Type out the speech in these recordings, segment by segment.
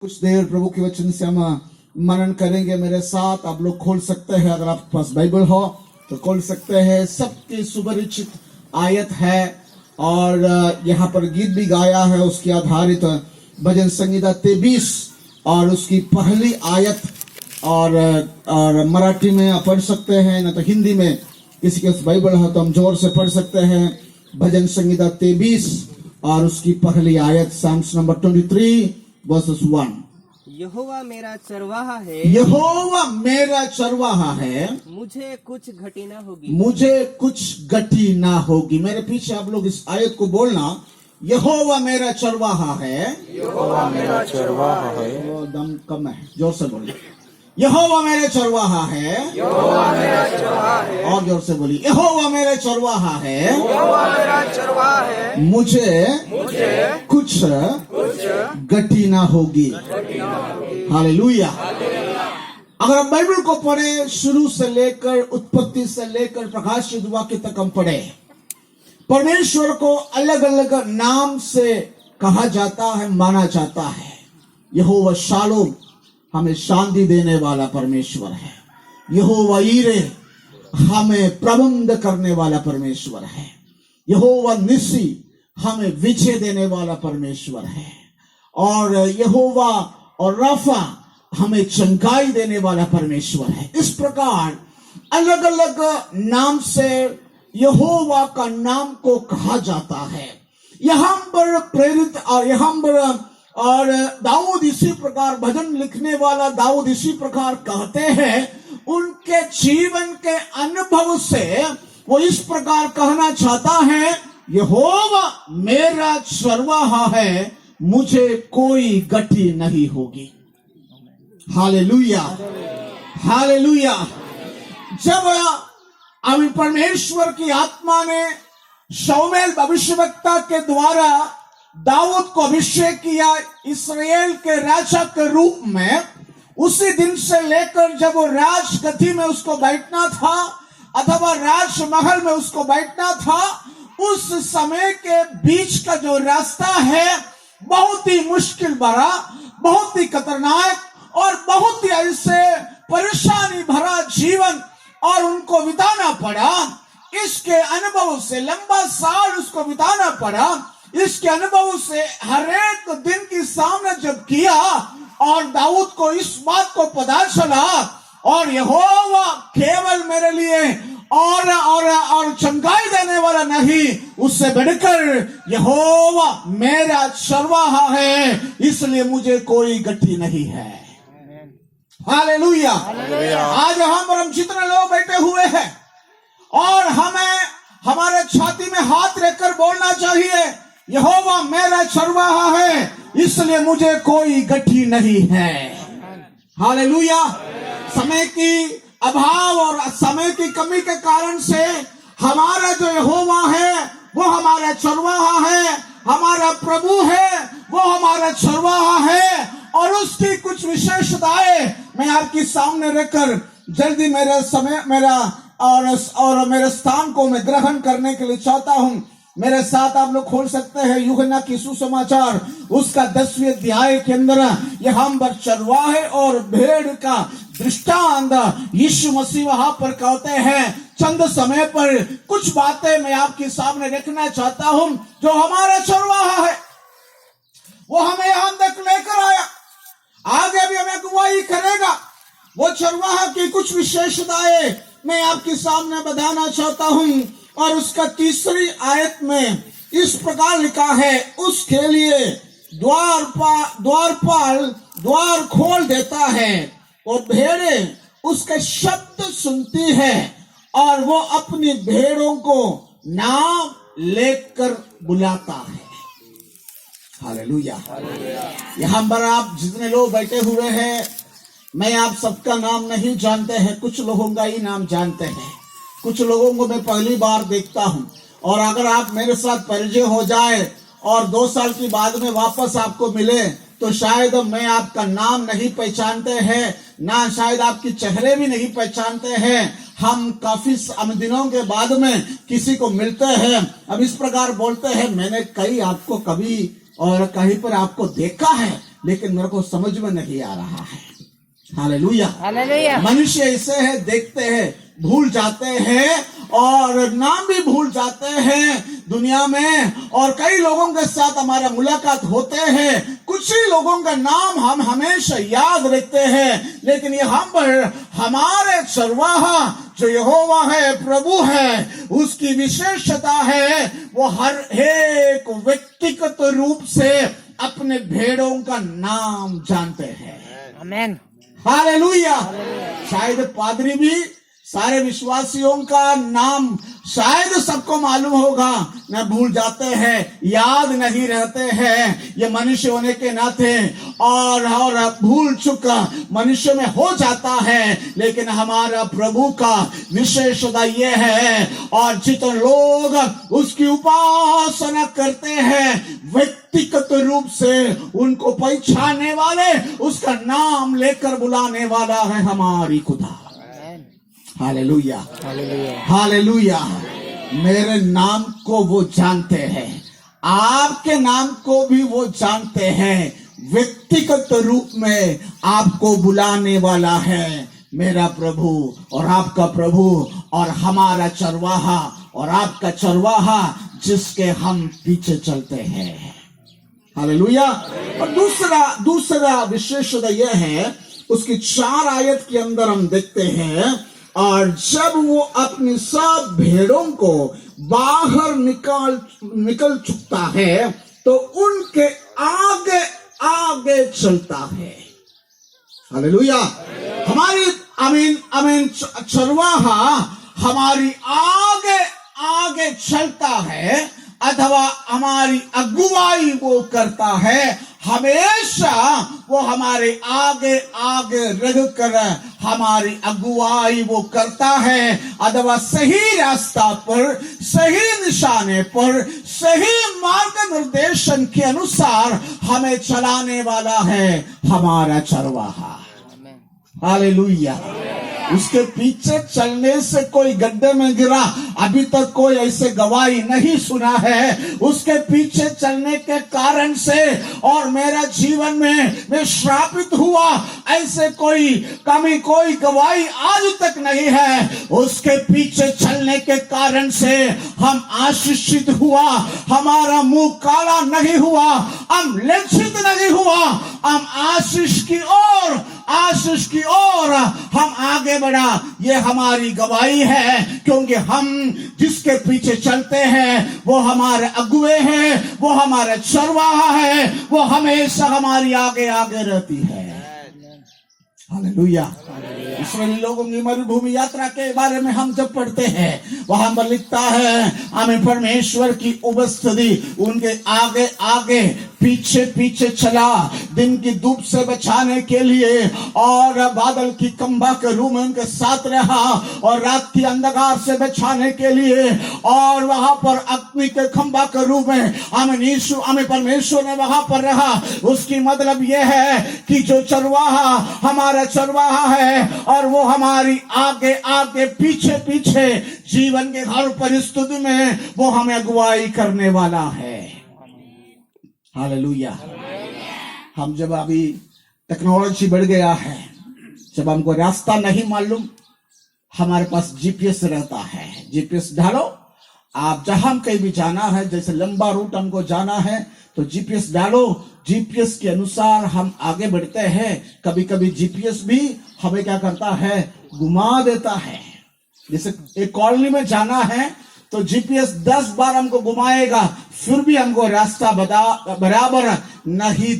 कुछ देर प्रभु के वचन से हम मनन करेंगे मेरे साथ। आप लोग खोल सकते हैं, अगर आपके पास बाइबल हो तो खोल सकते हैं। सबकी सुपरिचित आयत है और यहाँ पर गीत भी गाया है उसके आधारित भजन संहिता 23 और उसकी पहली आयत। और मराठी में आप पढ़ सकते हैं, ना तो हिंदी में किसी के पास बाइबल हो तो हम जोर से पढ़ सकते हैं। भजन संहिता 23 और उसकी पहली आयत, साम्स नंबर 23 वर्सेस 1। यहोवा मेरा चरवाहा है, यहोवा मेरा चरवाहा है, मुझे कुछ घटी न होगी। मुझे कुछ गति ना होगी। मेरे पीछे आप लोग इस आयत को बोलना, यहोवा मेरा चरवाहा है। यहोवा मेरा चरवाहा है। वो दम कम है, जोर से बोलिए। यहोवा मेरा चरवाहा है। यहोवा मेरा चरवाहा है। और जोर से बोलिए, यहोवा मेरा चरवाहा है। यहोवा मेरा चरवाहा है। मुझे कुछ गति ना होगी। हालेलुया। अगर हम बाइबल को पढ़े शुरू से लेकर, उत्पत्ति से लेकर प्रकाशित वाक्य तक हम पढ़े, परमेश्वर को अलग अलग नाम से कहा जाता है, माना जाता है। यहोवा शालोम, हमें शांति देने वाला परमेश्वर है। यहोवा ईरे, हमें प्रबंध करने वाला परमेश्वर है। यहोवा निसी, हमें विजय देने वाला परमेश्वर है। और यहोवा और राफा, हमें चंगाई देने वाला परमेश्वर है। इस प्रकार अलग अलग नाम से यहोवा का नाम को कहा जाता है। यहाँ पर प्रेरित और दाऊद इसी प्रकार, भजन लिखने वाला दाऊद इसी प्रकार कहते हैं, उनके जीवन के अनुभव से वो इस प्रकार कहना चाहता है, यहोवा मेरा चरवाहा है, मुझे कोई गति नहीं होगी। Hallelujah, hallelujah. जब अभी परमेश्वर की आत्मा ने शमूएल भविष्यवक्ता के द्वारा दाऊद को अभिषेक किया इस्राएल के राजा के रूप में, उसी दिन से लेकर जब वो राजगद्दी में उसको बैठना था अथवा राजमहल में उसको बैठना था, उस समय के बीच का जो रास्ता है बहुत ही मुश्किल भरा, बहुत ही खतरनाक और बहुत ही ऐसे परेशानी भरा जीवन और उनको बिताना पड़ा। इसके अनुभव से लंबा साल उसको बिताना पड़ा। इसके अनुभव से हर एक दिन की सामना जब किया और दाऊद को इस बात को पता चला, और यहोवा केवल मेरे लिए और चंगाई देने वाला नहीं, उससे बढ़कर यहोवा मेरा चरवाहा है, इसलिए मुझे कोई गति नहीं है। हालेलुया। आज यहाँ पर हम जितने लोग बैठे हुए हैं और हमें हमारे छाती में हाथ रखकर बोलना चाहिए, यहोवा मेरा चरवाहा है, इसलिए मुझे कोई गति नहीं है। हालेलुया। समय की अभाव और समय की कमी के कारण से हमारा जो यहोवा है वो हमारा चरवाहा है, हमारा प्रभु है, वो हमारा चरवाहा है। और उसकी कुछ विशेषताएं मैं आपके सामने रखकर जल्दी मेरे स्थान को मैं ग्रहण करने के लिए चाहता हूं। मेरे साथ आप लोग खोल सकते हैं यूहन्ना की सुसमाचार उसका 10वें अध्याय के अंदर यहाँ पर चरवाहे और भेड़ का दृष्टांत यीशु मसीह वहां पर कहते हैं। चंद समय पर कुछ बातें मैं आपके सामने रखना चाहता हूं। जो हमारा चरवाहा है वो हमें यहां तक लेकर आया, आगे भी हमें अगुवाई करेगा। वो चरवाहा की कुछ विशेषताएं मैं आपके सामने बताना चाहता हूं। और उसका 3री आयत में इस प्रकार लिखा है, उसके लिए द्वारपाल द्वार खोल देता है और भेड़ें उसके शब्द सुनती है और वो अपनी भेड़ों को नाम लेकर बुलाता है। हालेलुया। यहाँ पर आप जितने लोग बैठे हुए हैं, मैं आप सबका नाम नहीं जानते हैं, कुछ लोगों का ही नाम जानते हैं, कुछ लोगों को मैं पहली बार देखता हूं। और अगर आप मेरे साथ परिचय हो जाए और 2 साल की बाद में वापस आपको मिले तो शायद मैं आपका नाम नहीं पहचानते हैं, ना शायद आपके चेहरे भी नहीं पहचानते हैं। हम काफी दिनों के बाद में किसी को मिलते हैं, अब इस प्रकार बोलते हैं, मैंने आपको कभी और कहीं पर आपको देखा है, लेकिन मेरे को समझ में नहीं आ रहा है। हालेलुया। हालेलुया। मनुष्य ऐसे है, देखते हैं, भूल जाते हैं और नाम भी भूल जाते हैं दुनिया में। और कई लोगों के साथ हमारा मुलाकात होते हैं, कुछ ही लोगों का नाम हम हमेशा याद रखते हैं, लेकिन ये हम पर हमारे चरवाहा जो यहोवा है, प्रभु है, उसकी विशेषता है वो हर एक व्यक्तिगत रूप से अपने भेड़ों का नाम जानते हैं। आमेन। हालेलुया। शायद पादरी भी सारे विश्वासियों का नाम शायद सबको मालूम होगा, न भूल जाते हैं, याद नहीं रहते हैं, ये मनुष्य होने के नाते और भूल चुका मनुष्य में हो जाता है। लेकिन हमारा प्रभु का विशेषता ये है, और जितने लोग उसकी उपासना करते हैं व्यक्तिगत रूप से उनको पहचानने वाले, उसका नाम लेकर बुलाने वाला है हमारी खुदा। हालेलुया। हालेलुया। हालेलुया। मेरे नाम को वो जानते हैं, आपके नाम को भी वो जानते हैं, व्यक्तिगत रूप में आपको बुलाने वाला है मेरा प्रभु और आपका प्रभु और हमारा चरवाहा और आपका चरवाहा जिसके हम पीछे चलते हैं। हालेलुया। और दूसरा विशेषता यह है, उसकी 4 आयत के अंदर हम देखते हैं, और जब वो अपनी सब भेड़ों को बाहर निकल चुकता है तो उनके आगे आगे चलता है। हालेलुया। हमारी आमीन चरवाहा हमारी आगे आगे चलता है, अथवा हमारी अगुवाई वो करता है। हमेशा वो हमारे आगे आगे रहकर हमारी अगुवाई वो करता है, अथवा सही रास्ता पर, सही निशाने पर, सही मार्गनिर्देशन के अनुसार हमें चलाने वाला है हमारा चरवाहा। हालेलुया। उसके पीछे चलने से कोई गड्ढे में गिरा, अभी तक कोई ऐसे गवाही नहीं सुना है। उसके पीछे चलने के कारण से और मेरा जीवन में मैं श्रापित हुआ, ऐसे कोई गवाही आज तक नहीं है। उसके पीछे चलने के कारण से हम आशीषित हुआ, हमारा मुंह काला नहीं हुआ, हम लज्जित नहीं हुआ, हम आशीष की ओर हम आगे बढ़ा। ये हमारी गवाही है, क्योंकि हम जिसके पीछे चलते हैं वो हमारे अगुवे हैं, वो हमारा चरवाहा है, वो हमेशा हमारी आगे आगे रहती है। हालेलुया। इस्राएली लोगों की मरुभूमि यात्रा के बारे में हम जब पढ़ते हैं, वहां पर लिखता है हमें परमेश्वर की उपस्थिति उनके आगे आगे पीछे पीछे चला, दिन की धूप से बचाने के लिए, और बादल की खंभा के रूप में उनके साथ रहा, और रात की अंधकार से बचाने के लिए, और वहां पर अग्नि के खंभा के रूप में हमें परमेश्वर ने वहां पर रहा। उसकी मतलब यह है कि जो चरवाहा हमारा चरवाहा है, और वो हमारी आगे आगे पीछे पीछे जीवन के हर परिस्थिति में वो हमें अगुवाई करने वाला है। हालेलुया। हम जब अभी टेक्नोलॉजी बढ़ गया है, जब हमको रास्ता नहीं मालूम, हमारे पास जीपीएस रहता है। जीपीएस डालो, आप जहां कहीं भी जाना है, जैसे लंबा रूट हमको जाना है तो जीपीएस डालो, जीपीएस के अनुसार हम आगे बढ़ते हैं। कभी कभी जीपीएस भी हमें क्या करता है, घुमा देता है। जैसे एक कॉलोनी में जाना है तो जीपीएस 10 बार हमको घुमाएगा, फिर भी हमको रास्ता बराबर नहीं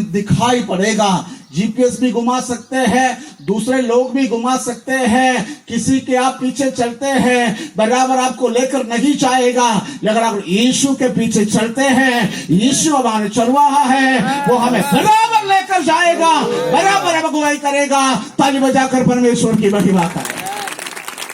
दिखाई पड़ेगा। जीपीएस भी घुमा सकते हैं, दूसरे लोग भी घुमा सकते हैं, किसी के आप पीछे चलते हैं बराबर आपको लेकर नहीं जाएगा। लेकिन आप यीशु के पीछे चलते हैं, यीशु हमारे चरवाहा है, वो हमें बराबर लेकर जाएगा, बराबर अगुवाई करेगा। ताली बजाकर परमेश्वर की महिमा करें।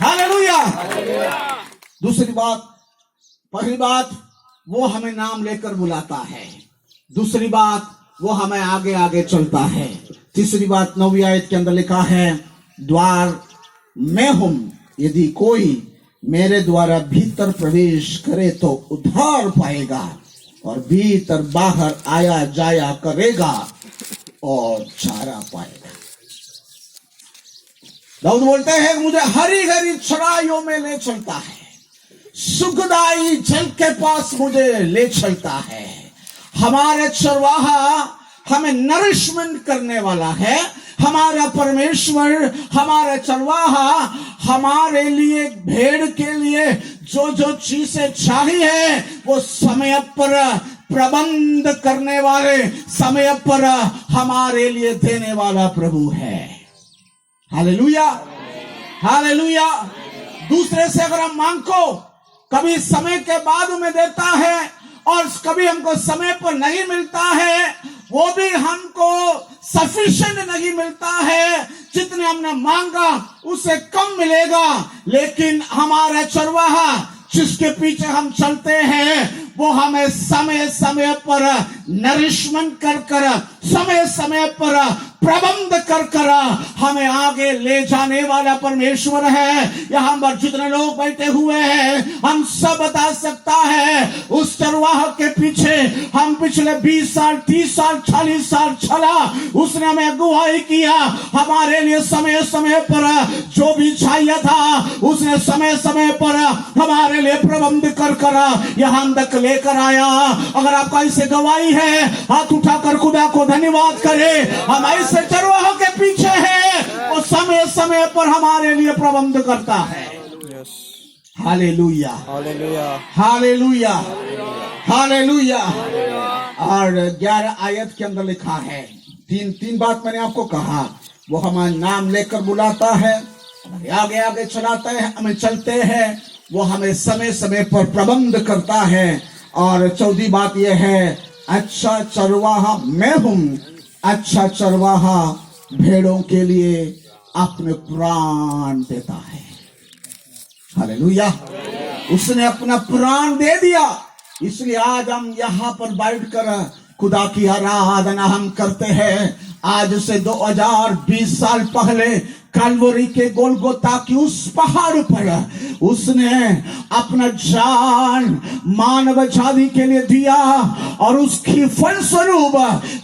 हालेलुया। दूसरी बात, पहली बात वो हमें नाम लेकर बुलाता है, दूसरी बात वो हमें आगे आगे चलता है, तीसरी बात 9वीं आयत के अंदर लिखा है, द्वार मैं हूं, यदि कोई मेरे द्वारा भीतर प्रवेश करे तो उद्धार पाएगा और भीतर बाहर आया जाया करेगा और चारा पाएगा। दाऊद बोलते हैं मुझे हरी हरी चराइयों में ले चलता है, सुखदाई जल के पास मुझे ले चलता है। हमारे चरवाहा हमें नरिशमेंट करने वाला है। हमारा परमेश्वर, हमारा चरवाहा हमारे लिए, भेड़ के लिए जो जो चीजें चाहिए वो समय पर प्रबंध करने वाले, समय पर हमारे लिए देने वाला प्रभु है। Hallelujah, hallelujah. दूसरे से अगर हम मांगो, कभी समय के बाद में देता है और कभी हमको समय पर नहीं मिलता है, वो भी हमको सफिशिएंट नहीं मिलता है। जितने हमने मांगा उससे कम मिलेगा। लेकिन हमारा चरवाहा जिसके पीछे हम चलते हैं वो हमें समय समय पर नरिशमेंट कर कर, समय समय पर प्रबंध कर कर हमें आगे ले जाने वाला परमेश्वर है। यहाँ पर जितने लोग बैठे हुए हैं, हम सब बता सकता है उस चरवाह के पीछे हम पिछले 20 साल, 30 साल, 40 साल चला। उसने हमें अगुवाई किया, हमारे लिए समय समय पर जो भी चाहिए था उसने समय समय पर हमारे लिए प्रबंध कर कर यहाँ तक लेकर आया। अगर आपका इससे गवाही है, हाथ उठाकर खुदा को धन्यवाद करें। हम ऐसे चरवाहों के पीछे हैं, वो समय समय पर हमारे लिए प्रबंध करता है। Hallelujah, hallelujah, hallelujah, hallelujah. और 11 आयत के अंदर लिखा है, तीन बात मैंने आपको कहा, वो हमारा नाम लेकर बुलाता है, हमारे आगे आगे चलाता है, हमें चलते हैं, वो हमें समय समय पर प्रबंध करता है। और चौथी बात यह है, अच्छा चरवाहा मैं हूं। अच्छा चरवाहा भेड़ों के लिए अपने प्राण देता है। हालेलुया, उसने अपना प्राण दे दिया। इसलिए आज हम यहाँ पर बैठकर खुदा की आराधना हम करते हैं। आज से 2020 साल पहले कलवरी के गोलगोता की उस पहाड़ पर उसने अपना जान मानव जाति के लिए दिया, और उसकी फलस्वरूप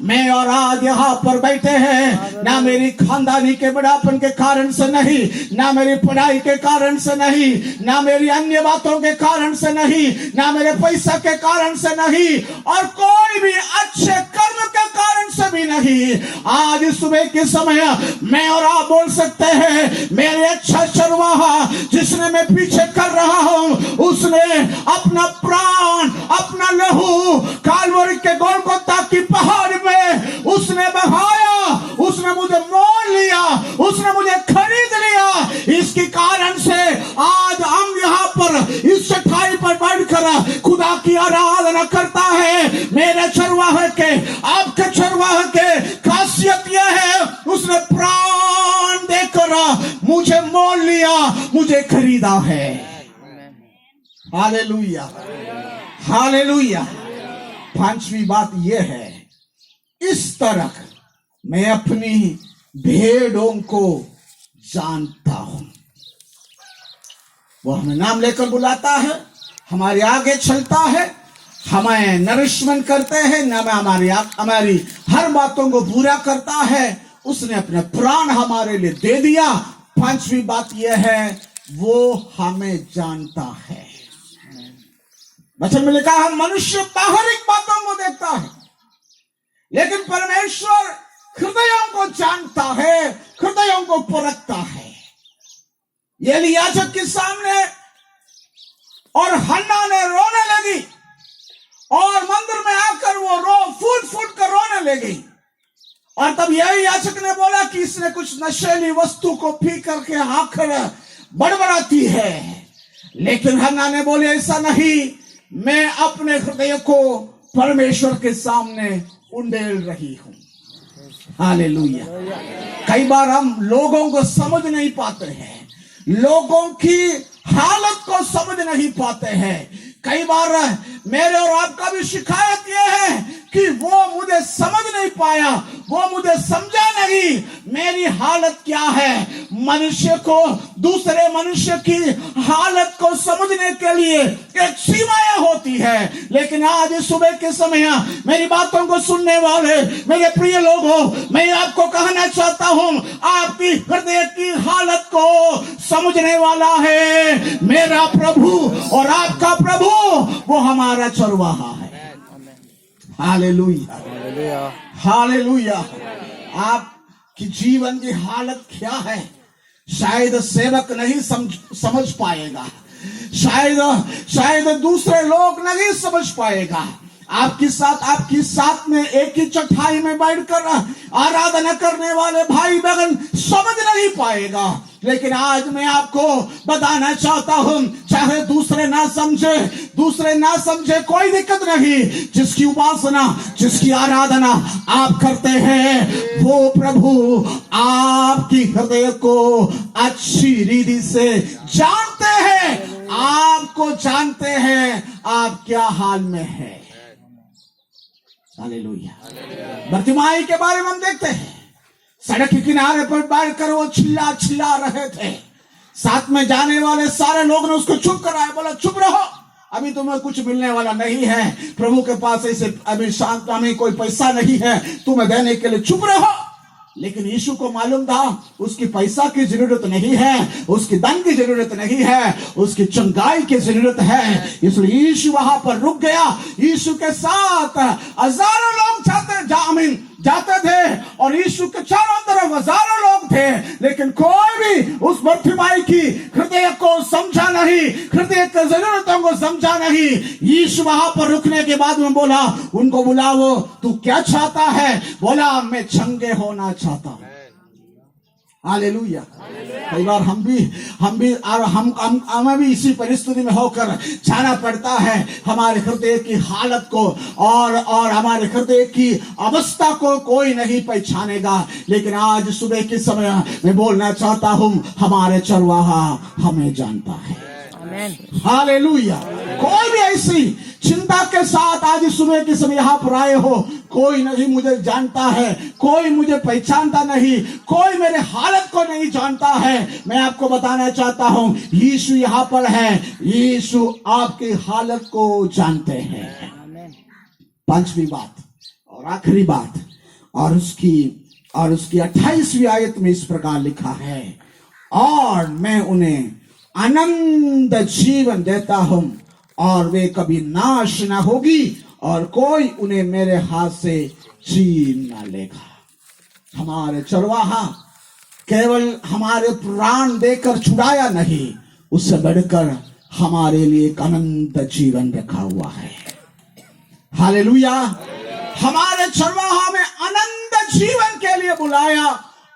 मैं और आज यहाँ पर बैठे हैं। ना मेरी खानदानी के बड़ापन के कारण से नहीं, ना मेरी पढ़ाई के कारण से नहीं, ना मेरी अन्य बातों के कारण से नहीं, ना मेरे पैसा के कारण से नहीं, और कोई भी अच्छे कर्म के कारण से भी नहीं। आज सुबह के समय मैं और आप बोल सकते हैं, मेरे अच्छा चरवाहा जिसने मैं पीछे कर रहा हूं, उसने अपना प्राण, अपना लहू कालवरी के गोलगोता की पहाड़ में उसने बहाया। उसने मुझे मोल लिया, उसने मुझे खरीद लिया। इसके कारण से आज हम यहाँ पर इस चटाई पर बैठकर खुदा की आराधना करता है। मेरे चरवाहे के, आपके चरवाहे के खासियत यह है, उसने प्राण देकर मुझे मोल लिया, मुझे खरीदा है। Hallelujah, hallelujah. पांचवी बात यह है, इस तरह मैं अपनी भेड़ों को जानता हूं। वो हमें नाम लेकर बुलाता है, हमारे आगे चलता है, हमें नरिशमेंट करते हैं, नाम हमारी हर बातों को पूरा करता है। उसने अपने प्राण हमारे लिए दे दिया। पांचवी बात यह है, वो हमें जानता है। वचन में लिखा है, मनुष्य बाहरिक बातों को देखता है, लेकिन परमेश्वर हृदयों को जानता है, हृदयों को परखता है। एली याजक के सामने और हन्ना ने रोने लगी, और मंदिर में आकर वो फूट फूट कर रोने लगी। और तब यही याजक ने बोला कि इसने कुछ नशीली वस्तु को पी करके आकर बड़बड़ाती है। लेकिन हन्ना ने बोले, ऐसा नहीं, मैं अपने हृदय को परमेश्वर के सामने उंडेल रही हूं। हालेलुया। कई बार हम लोगों को समझ नहीं पाते हैं, लोगों की हालत को समझ नहीं पाते हैं। कई बार मेरे और आपका भी शिकायत यह है कि वो मुझे समझ नहीं पाया, वो मुझे समझा नहीं, मेरी हालत क्या है। मनुष्य को दूसरे मनुष्य की हालत को समझने के लिए एक सीमाएं होती है। लेकिन आज सुबह के समय मेरी बातों को सुनने वाले मेरे प्रिय लोगों, मैं आपको कहना चाहता हूं, आपकी हृदय की हालत को समझने वाला है मेरा प्रभु, और आपका प्रभु वो हमारा चरवाहा है। Hallelujah, hallelujah. हालेलुया। आपकी जीवन की हालत क्या है शायद सेवक नहीं समझ पाएगा, शायद दूसरे लोग नहीं समझ पाएगा। आपके साथ में एक ही चटाई में बैठकर आराधना करने वाले भाई बहन समझ नहीं पाएगा। लेकिन आज मैं आपको बताना चाहता हूं, चाहे दूसरे ना समझे कोई दिक्कत नहीं। जिसकी उपासना, जिसकी आराधना आप करते हैं, वो प्रभु आपकी हृदय को अच्छी रीति से जानते हैं, आपको जानते हैं आप क्या हाल में है। हालेलुया। बर्तिमाई के बारे में हम देखते हैं, सड़क के किनारे पर बैठकर वो चिल्ला रहे थे। साथ में जाने वाले सारे लोग ने उसको चुप कराया, बोला चुप रहो, अभी तुम्हें कुछ मिलने वाला नहीं है। प्रभु के पास ऐसे अभी शांत में कोई पैसा नहीं है तुम्हें देने के लिए, चुप रहो। लेकिन यीशु को मालूम था उसकी पैसा की जरूरत नहीं है, उसकी धन की जरूरत नहीं है, उसकी चंगाई की जरूरत है। इसलिए यीशु वहां पर रुक गया। यीशु के साथ हजारों लोग जाते थे और यीशु के चारों तरफ हजारों लोग थे, लेकिन कोई भी उस बर्तिमाई की हृदय को समझा नहीं, हृदय की जरूरतों को समझा नहीं। यीशु वहां पर रुकने के बाद में बोला, उनको बुलाओ, तू क्या चाहता है? बोला, मैं चंगे होना चाहता हूं। हालेलुया। कई बार हमें भी इसी परिस्थिति में होकर जाना पड़ता है। हमारे हृदय की हालत को और हमारे हृदय की अवस्था को कोई नहीं पहचानेगा। लेकिन आज सुबह के समय मैं बोलना चाहता हूं, हमारे चरवाहा हमें जानता है। हालेलुया। कोई भी ऐसी चिंता के साथ आज सुबह के समय यहाँ पर आए हो, कोई नहीं मुझे जानता है, कोई मुझे पहचानता नहीं, कोई मेरे हालत को नहीं जानता है, मैं आपको बताना चाहता हूं, यीशु यहाँ पर है। यीशु आपकी हालत को जानते हैं। पांचवी बात और आखिरी बात, और उसकी 28वीं आयत में इस प्रकार लिखा है, और मैं उन्हें आनंद जीवन देता हूं और वे कभी नाश न होगी और कोई उन्हें मेरे हाथ से छीन न लेगा। हमारे चरवाहा केवल हमारे प्राण देकर छुड़ाया नहीं, उससे बढ़कर हमारे लिए एक अनंत जीवन रखा हुआ है। हालेलुया। हमारे चरवाहा में अनंत जीवन के लिए बुलाया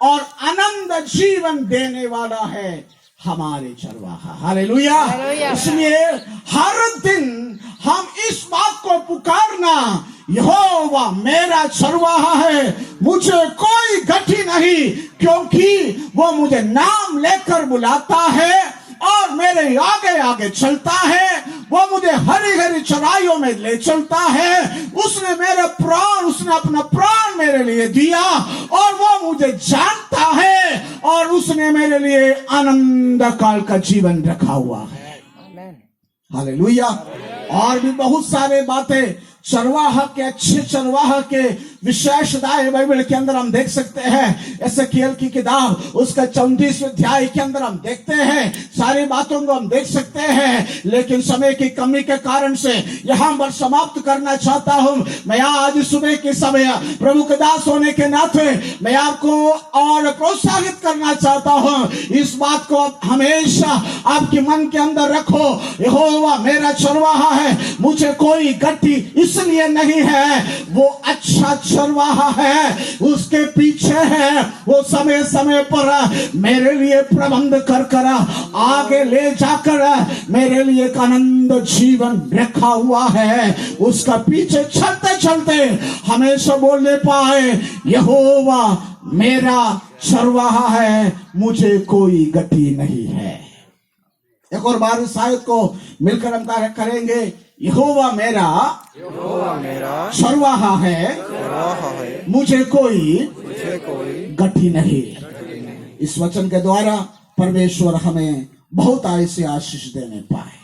और अनंत जीवन देने वाला है हमारे चरवाहा। हालेलुया। इसलिए हर दिन हम इस बात को पुकारना, यहोवा मेरा चरवाहा है, मुझे कोई गति नहीं, क्योंकि वो मुझे नाम लेकर बुलाता है और मेरे आगे आगे चलता है। वो मुझे हरी हरी चराइयों में ले चलता है। उसने अपना प्राण मेरे लिए दिया और वो मुझे जानता है और उसने मेरे लिए आनंद काल का जीवन रखा हुआ है। हालेलुया। और भी बहुत सारे बातें चरवाहा के, अच्छे चरवाहा के विशेषताएं बाइबल के अंदर हम देख सकते हैं। एसेकिएल की किताब उसका 34वें अध्याय के अंदर हम देखते हैं, सारी बातों को हम देख सकते हैं। लेकिन समय की कमी के कारण से यहां पर समाप्त करना चाहता हूं। मैं आज सुबह के समय प्रभु के दास होने के नाते मैं आपको और प्रोत्साहित करना चाहता हूं, इस बात को हमेशा आपके मन के अंदर रखो, यहोवा मेरा चरवाहा है, मुझे कोई गति इसलिए नहीं है, वो अच्छा चरवाहा है, उसके पीछे है, वो समय समय पर मेरे लिए प्रबंध कर आगे ले जाकर मेरे लिए एक आनंद जीवन रखा हुआ है। उसका पीछे चलते चलते हमेशा बोलने पाए, यहोवा मेरा चरवाहा है, मुझे कोई गति नहीं है। एक और बार इस आयत को मिलकर हम करेंगे, यहोवा मेरा चरवाहा है, मुझे कोई गति नहीं। इस वचन के द्वारा परमेश्वर हमें बहुत ऐसी आशीष देने पाए।